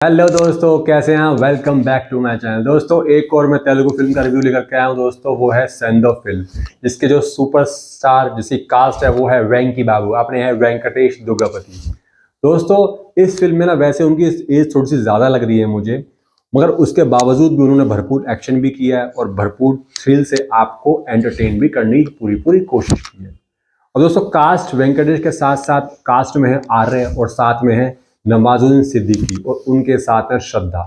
Hello दोस्तों, कैसे हैं? Welcome back to my channel. दोस्तों, एक और मैं तेलुगु फिल्म का रिव्यू लेकर के आया हूं दोस्तों। वो है सेंदो फिल्म, जिसके जो सुपरस्टार जिसकी कास्ट है वो है वेंकी बाबू, अपने है वेंकटेश दुग्गपति। दोस्तों, इस फिल्म में ना वैसे उनकी एज थोड़ी सी ज़्यादा लग रही है मुझे, मगर उसके बावजूद भी उन्होंने भरपूर एक्शन भी किया है और भरपूर थ्रिल से आपको एंटरटेन भी करने की पूरी पूरी कोशिश की है। और दोस्तों, कास्ट वेंकटेश के साथ साथ कास्ट में है आर्य और साथ में है नवाजुद्दीन सिद्दीकी और उनके साथ है श्रद्धा,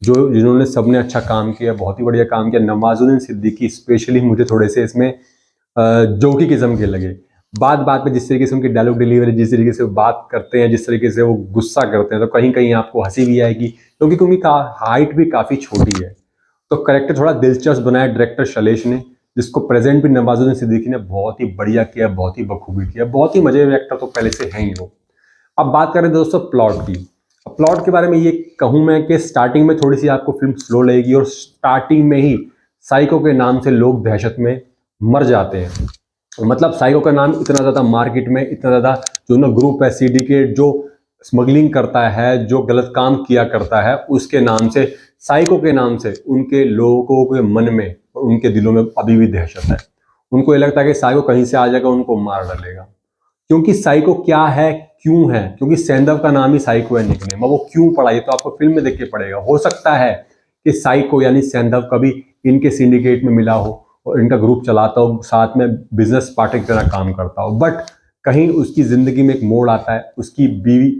जो जिन्होंने सबने अच्छा काम किया, बहुत ही बढ़िया काम किया। नवाजुद्दीन सिद्दीकी स्पेशली मुझे थोड़े से इसमें जोकी किस्म के लगे। बात बात पे जिस तरीके से उनकी डायलॉग डिलीवरी, जिस तरीके से वो बात करते हैं, जिस तरीके से वो गुस्सा करते हैं, तो कहीं कहीं आपको हंसी भी आएगी, क्योंकि उनकी हाइट भी काफ़ी छोटी है। तो करेक्टर थोड़ा दिलचस्प बनाया डायरेक्टर शैलेश ने, जिसको प्रेजेंट भी नवाजुद्दीन सिद्दीकी ने बहुत ही बढ़िया किया, बहुत ही बखूबी किया। बहुत ही मजे में एक्टर तो पहले से हैं ही वो। अब बात करें दोस्तों प्लॉट की। अब प्लॉट के बारे में ये कहूँ मैं कि स्टार्टिंग में थोड़ी सी आपको फिल्म स्लो लगेगी और स्टार्टिंग में ही साइको के नाम से लोग दहशत में मर जाते हैं। मतलब साइको का नाम इतना ज़्यादा मार्केट में, इतना ज़्यादा जो ना ग्रुप है सिंडिकेट जो स्मगलिंग करता है, जो गलत काम किया करता है, उसके नाम से, साइको के नाम से उनके लोगों के मन में और उनके दिलों में अभी भी दहशत है। उनको ये लगता है कि साइको कहीं से आ जाएगा, उनको मार डालेगा। क्योंकि साइको क्या है, क्यों है? क्योंकि सेंधव का नाम ही साइको है, निकनेम। अब वो क्यों पड़ा ये तो आपको फिल्म में देख के पड़ेगा। हो सकता है कि साइको यानी सेंधव कभी इनके सिंडिकेट में मिला हो और इनका ग्रुप चलाता हो, साथ में बिजनेस पार्टनर की तरह काम करता हो, बट कहीं उसकी जिंदगी में एक मोड़ आता है, उसकी बीवी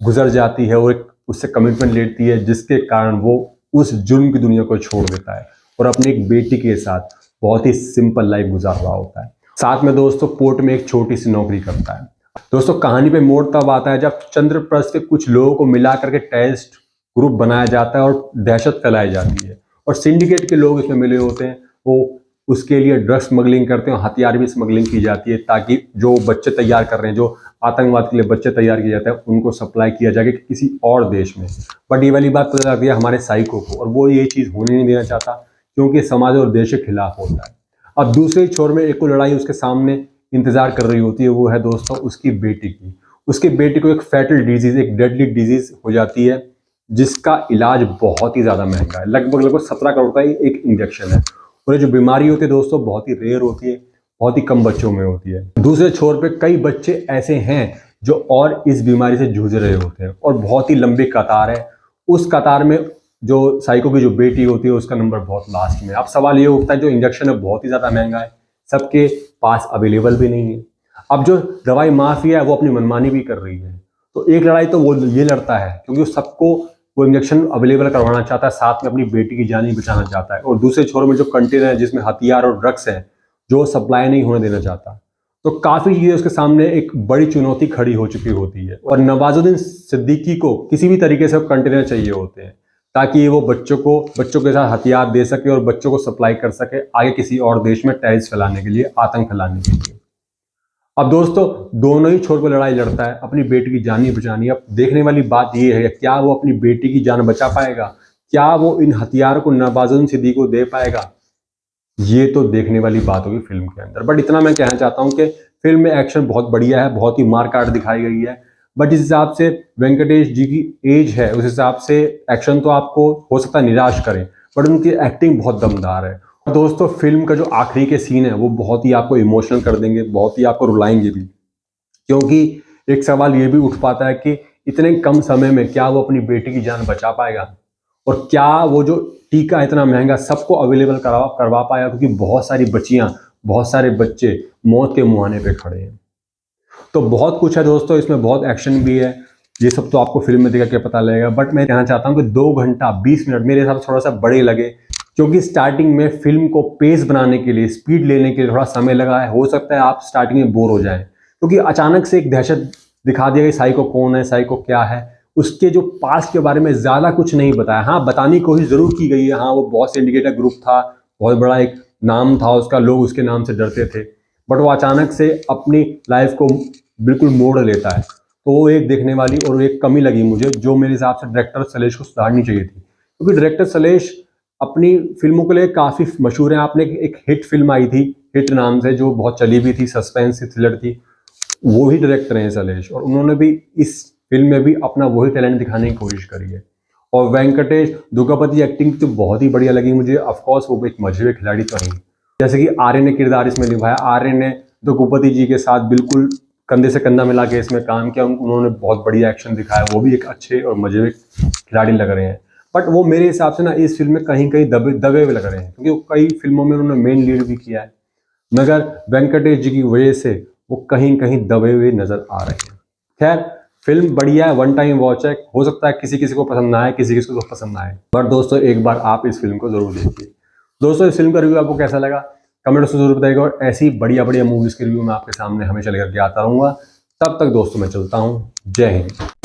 गुजर जाती है और एक उससे कमिटमेंट लेती है, जिसके कारण वो उस जुर्म की दुनिया को छोड़ देता है और अपनी एक बेटी के साथ बहुत ही सिंपल लाइफ गुजार रहा होता है। साथ में दोस्तों पोर्ट में एक छोटी सी नौकरी करता है। दोस्तों, कहानी पे मोड़ तब आता है जब चंद्रप्रस्थ के कुछ लोगों को मिला करके टेररिस्ट ग्रुप बनाया जाता है और दहशत फैलाई जाती है और सिंडिकेट के लोग इसमें मिले होते हैं। वो उसके लिए ड्रग्स स्मगलिंग करते हैं, हथियार भी स्मगलिंग की जाती है, ताकि जो बच्चे तैयार कर रहे हैं, जो आतंकवाद के लिए बच्चे तैयार किए जाते हैं, उनको सप्लाई किया जाए किसी और देश में। बट ये वाली बात पता लगती है हमारे साइको को, और वो ये चीज़ होने नहीं देना चाहता, क्योंकि समाज और देश के खिलाफ होता है। अब दूसरे छोर में एक को लड़ाई उसके सामने इंतजार कर रही होती है, वो है दोस्तों उसकी बेटी की। उसकी बेटी को एक फैटल डिजीज, एक डेडली डिजीज हो जाती है, जिसका इलाज बहुत ही ज़्यादा महंगा है। लगभग लगभग 17 करोड़ का एक इंजेक्शन है। और ये जो बीमारी होती है दोस्तों बहुत ही रेयर होती है, बहुत ही कम बच्चों में होती है। दूसरे छोर पे कई बच्चे ऐसे हैं जो और इस बीमारी से जूझ रहे होते हैं और बहुत ही लंबी कतार है। उस कतार में जो साइको की जो बेटी होती है उसका नंबर बहुत लास्ट में। अब सवाल ये उठता है, जो इंजेक्शन है बहुत ही ज़्यादा महंगा है, सबके पास अवेलेबल भी नहीं है। अब जो दवाई माफिया है वो अपनी मनमानी भी कर रही है। तो एक लड़ाई तो वो ये लड़ता है क्योंकि वो सबको वो इंजेक्शन अवेलेबल करवाना चाहता है, साथ में अपनी बेटी की जान ही बचाना चाहता है। और दूसरे छोर में जो कंटेनर है जिसमें हथियार और ड्रग्स है, जो सप्लाई नहीं होने देना चाहता। तो काफ़ी चीज़ें उसके सामने एक बड़ी चुनौती खड़ी हो चुकी होती है और नवाजुद्दीन सिद्दीकी को किसी भी तरीके से कंटेनर चाहिए होते हैं, ताकि वो बच्चों के साथ हथियार दे सके और बच्चों को सप्लाई कर सके आगे किसी और देश में टेररिस्ट फैलाने के लिए, आतंक फैलाने के लिए। अब दोस्तों, दोनों ही छोर पर लड़ाई लड़ता है, अपनी बेटी की जान ही बचानी है। अब देखने वाली बात ये है, क्या वो अपनी बेटी की जान बचा पाएगा? क्या वो इन हथियारों को नवाजुद्दीन सिद्दीकी को दे पाएगा? ये तो देखने वाली बात होगी फिल्म के अंदर। बट इतना मैं कहना चाहता हूँ कि फिल्म में एक्शन बहुत बढ़िया है, बहुत ही मार काट दिखाई गई है। बट जिस हिसाब से वेंकटेश जी की एज है, उस हिसाब से एक्शन तो आपको हो सकता है निराश करे, बट उनकी एक्टिंग बहुत दमदार है। और दोस्तों, फिल्म का जो आखिरी के सीन है वो बहुत ही आपको इमोशनल कर देंगे, बहुत ही आपको रुलाएंगे भी। क्योंकि एक सवाल ये भी उठ पाता है कि इतने कम समय में क्या वो अपनी बेटी की जान बचा पाएगा, और क्या वो जो टीका इतना महंगा सबको अवेलेबल करवा पाया, क्योंकि बहुत सारी बच्चियां, बहुत सारे बच्चे मौत के मुहाने पे खड़े हैं। तो बहुत कुछ है दोस्तों, इसमें बहुत एक्शन भी है। ये सब तो आपको फिल्म में देख के पता लगेगा। बट मैं कहना चाहता हूँ कि 2 घंटा 20 मिनट मेरे हिसाब से थोड़ा सा बड़े लगे, क्योंकि स्टार्टिंग में फिल्म को पेस बनाने के लिए, स्पीड लेने के लिए थोड़ा समय लगा है। हो सकता है आप स्टार्टिंग में बोर हो जाएं, क्योंकि अचानक से एक दहशत दिखा दिया कि साइको कौन है, साइको क्या है, उसके जो पास्ट के बारे में ज़्यादा कुछ नहीं बताया। हाँ, बताने की कोशिश ज़रूर की गई है। हाँ, वो बहुत सिंडिकेटेड ग्रुप था, बहुत बड़ा एक नाम था उसका, लोग उसके नाम से डरते थे। बट वो अचानक से अपनी लाइफ को बिल्कुल मोड़ लेता है। तो वो एक देखने वाली और एक कमी लगी मुझे, जो मेरे हिसाब से डायरेक्टर सलेश को सुधारनी चाहिए थी। क्योंकि डायरेक्टर सलेश अपनी फिल्मों के लिए काफ़ी मशहूर हैं। आपने एक हिट फिल्म आई थी, हिट नाम से, जो बहुत चली भी थी, सस्पेंस थ्रिलर थी। वो ही डायरेक्टर हैं सलेश, और उन्होंने भी इस फिल्म में भी अपना वही टैलेंट दिखाने की कोशिश करी है। और वेंकटेश दुर्गापति एक्टिंग तो बहुत ही बढ़िया लगी मुझे। ऑफकोर्स वो एक मजबूत खिलाड़ी तो नहीं, जैसे कि आर्यन ने किरदार इसमें निभाया। आर्यन ने दुर्गापति जी के साथ बिल्कुल कंधे से कंधा मिला के इसमें काम किया। उन्होंने बहुत बढ़िया एक्शन दिखाया, वो भी एक अच्छे और मजबूत खिलाड़ी लग रहे हैं। बट वो मेरे हिसाब से ना इस फिल्म में कहीं कहीं दबे हुए लग रहे हैं, क्योंकि कई फिल्मों में उन्होंने मेन लीड भी किया है, मगर वेंकटेश जी की वजह से वो कहीं कहीं दबे हुए नजर आ रहे हैं। खैर, फिल्म बढ़िया है, वन टाइम वॉच है। हो सकता है किसी किसी को पसंद ना आए, किसी किसी को पसंद ना आए, बट दोस्तों एक बार आप इस फिल्म को जरूर देखिए। दोस्तों इस फिल्म का रिव्यू आपको कैसा लगा कमेंट में जरूर बताइएगा, और ऐसी बढ़िया बढ़िया मूवीज के रिव्यू मैं आपके सामने हमेशा लेकर के आता रहूंगा। तब तक दोस्तों मैं चलता हूँ। जय हिंद।